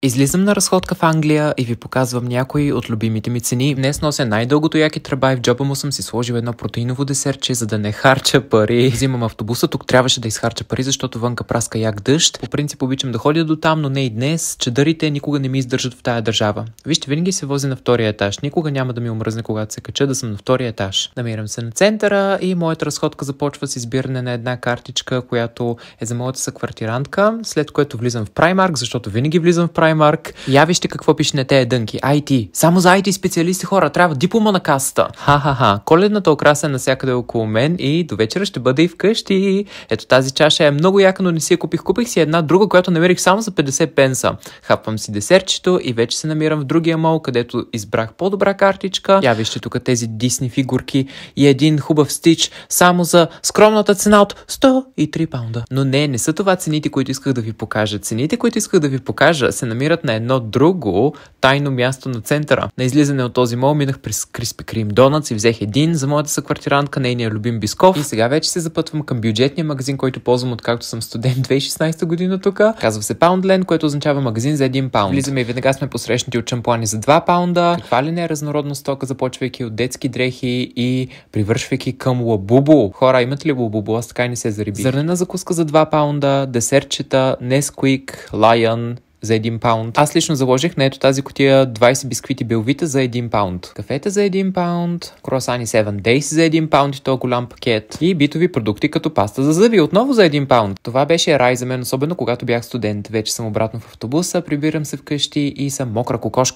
Излизам на разходка в Англия и ви показвам някои от любимите ми цени. Днес нося най-дългото яки трабай, в джоба му съм си сложил едно протеиново десерче, за да не харча пари. Взимам автобуса, тук трябваше да изхарча пари, защото вънка праска як дъжд. По принцип обичам да ходя до там, но не и днес. Чадърите никога не ми издържат в тая държава. Вижте, винаги се вози на втория етаж. Никога няма да ми омръзне, когато се кача да съм на втория етаж. Намирам се на центъра и моята разходка започва с избиране на една картичка, която е за моята съквартирантка, след което влизам в Primark, защото винаги влизам в Primark. Я вижте какво пише на тези дънки. IT. Само за IT специалисти хора. Трябва диплома на касата. Ха-ха-ха. Коледната украса е навсякъде около мен и до вечера ще бъде и вкъщи. Ето тази чаша е много яка, но не си я купих. Купих си една друга, която намерих само за 50 пенса. Хапвам си десертчето и вече се намирам в другия мол, където избрах по-добра картичка. Я вижте тук тези Дисни фигурки и един хубав стич само за скромната цена от 103 паунда. Но не са това цените, които исках да ви покажа. Цените, които исках да ви покажа, се намират на едно друго тайно място на центъра. На излизане от този мол минах през Krispy Kreme Donuts и взех един за моята съквартирантка, нейния любим бисков. И сега вече се запътвам към бюджетния магазин, който ползвам откакто съм студент 2016 година тук. Казва се Poundland, което означава магазин за 1 паунд. Влизаме и веднага сме посрещнати от шампуани за 2 паунда. Каква ли не е разнородна стока, започвайки от детски дрехи и привършвайки към лабубо. Хора, имате ли лабубо? Аз така и не се зариби. Зърнена закуска за 2 паунда, десертчета, Nesquik, Lion за 1 паунд. Аз лично заложих на ето тази кутия 20 бисквити Белвита за 1 паунд. Кафета за 1 паунд, круасани 7 Days за 1 паунд и то голям пакет. И битови продукти като паста за зъби отново за 1 паунд. Това беше рай за мен, особено когато бях студент. Вече съм обратно в автобуса, прибирам се вкъщи и съм мокра кокошка.